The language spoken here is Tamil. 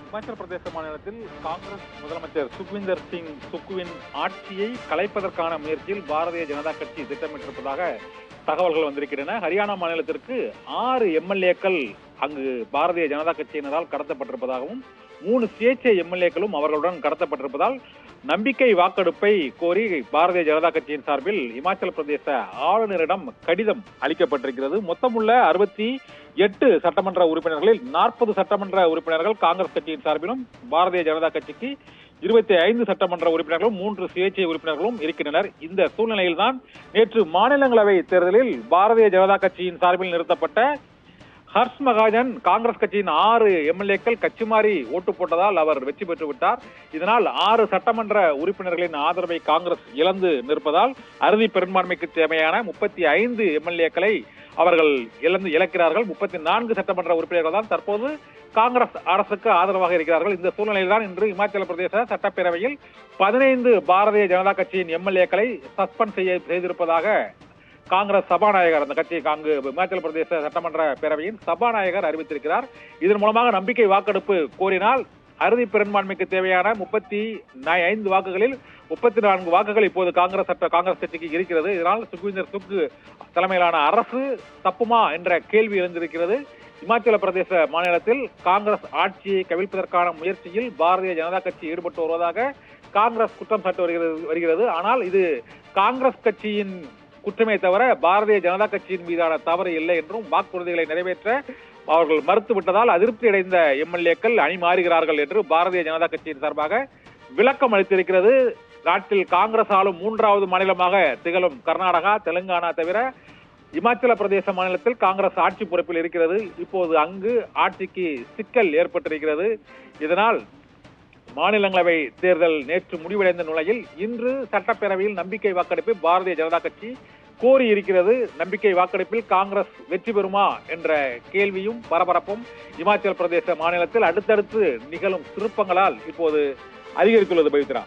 இமாச்சல பிரதேச மாநிலத்தில் காங்கிரஸ் முதலமைச்சர் சுக்விந்தர் சிங் சுக்குவின் ஆட்சியை கலைப்பதற்கான முயற்சியில் பாரதிய ஜனதா கட்சி திட்டமிட்டிருப்பதாக தகவல்கள் வந்திருக்கின்றன. ஹரியானா மாநிலத்திற்கு 6 எம்எல்ஏக்கள் அங்கு பாரதிய ஜனதா கட்சியினரால் கடத்தப்பட்டிருப்பதாகவும் 3 சுயேட்சை எம்எல்ஏக்களும் அவர்களுடன் கடத்தப்பட்டிருப்பதால் நம்பிக்கை வாக்கெடுப்பை கோரி பாரதிய ஜனதா கட்சியின் சார்பில் இமாச்சல பிரதேச ஆளுநரிடம் கடிதம் அளிக்கப்பட்டிருக்கிறது. மொத்தமுள்ள 68 சட்டமன்ற உறுப்பினர்களில் 40 சட்டமன்ற உறுப்பினர்கள் காங்கிரஸ் கட்சியின் சார்பிலும் பாரதிய ஜனதா கட்சிக்கு 25 சட்டமன்ற உறுப்பினர்களும் 3 சுயேட்சை உறுப்பினர்களும் இருக்கின்றனர். இந்த சூழ்நிலையில்தான் நேற்று மாநிலங்களவை தேர்தலில் பாரதிய ஜனதா கட்சியின் சார்பில் நிறுத்தப்பட்ட ஹர்ஷ் மகாஜன் காங்கிரஸ் கட்சியின் 6 எம்எல்ஏக்கள் கட்சி மாறி ஓட்டு போட்டதால் அவர் வெற்றி பெற்று விட்டார். இதனால் 6 சட்டமன்ற உறுப்பினர்களின் ஆதரவை காங்கிரஸ் இழந்து நிற்பதால் அறுதி பெரும்பான்மைக்கு தேவையான 35 எம்எல்ஏக்களை அவர்கள் இழக்கிறார்கள். 34 சட்டமன்ற உறுப்பினர்கள் தான் தற்போது காங்கிரஸ் அரசுக்கு ஆதரவாக இருக்கிறார்கள். இந்த சூழ்நிலையில் தான் இன்று இமாச்சல பிரதேச சட்டப்பேரவையில் 15 பாரதிய ஜனதா கட்சியின் எம்எல்ஏக்களை சஸ்பெண்ட் செய்திருப்பதாக காங்கிரஸ் சபாநாயகர், அந்த கட்சி அங்கு இமாச்சல பிரதேச சட்டமன்ற பேரவையின் சபாநாயகர் அறிவித்திருக்கிறார். இதன் மூலமாக நம்பிக்கை வாக்கெடுப்பு கோரினால் அறுதி பெரும்பான்மைக்கு தேவையான 35 வாக்குகளில் 34 வாக்குகள் இப்போது காங்கிரஸ் கட்சிக்கு இருக்கிறது. இதனால் சுக்விந்தர் சுக்கு தலைமையிலான அரசு தப்புமா என்ற கேள்வி எழுந்திருக்கிறது. இமாச்சல பிரதேச மாநிலத்தில் காங்கிரஸ் ஆட்சியை கவிழ்ப்பதற்கான முயற்சியில் பாரதிய ஜனதா கட்சி ஈடுபட்டு வருவதாக காங்கிரஸ் குற்றம் சாட்டி வருகிறது. ஆனால் இது காங்கிரஸ் கட்சியின் குற்றமே தவிர பாரதிய ஜனதா கட்சியின் மீதான தவறு இல்லை என்றும் வாக்குறுதிகளை நிறைவேற்ற அவர்கள் மறுத்துவிட்டதால் அதிருப்தி அடைந்த எம்எல்ஏக்கள் அணி மாறுகிறார்கள் என்று பாரதிய ஜனதா கட்சியின் சார்பாக விளக்கம் அளித்திருக்கிறது. நாட்டில் காங்கிரஸ் ஆளும் 3வது மாநிலமாக திகழும் கர்நாடகா, தெலுங்கானா தவிர இமாச்சல பிரதேச மாநிலத்தில் காங்கிரஸ் ஆட்சி பொறுப்பில் இருக்கிறது. இப்போது அங்கு ஆட்சிக்கு சிக்கல் ஏற்பட்டிருக்கிறது. இதனால் மாநிலங்களவை தேர்தல் நேற்று முடிவடைந்த நிலையில் இன்று சட்டப்பேரவையில் நம்பிக்கை வாக்கெடுப்பை பாரதிய ஜனதா கட்சி கோரி இருக்கிறது. நம்பிக்கை வாக்கெடுப்பில் காங்கிரஸ் வெற்றி பெறுமா என்ற கேள்வியும் பரபரப்பும் இமாச்சல பிரதேச மாநிலத்தில் அடுத்தடுத்து நிகழும் திருப்பங்களால் இப்போது அதிகரித்துள்ளது. பவித்ரா.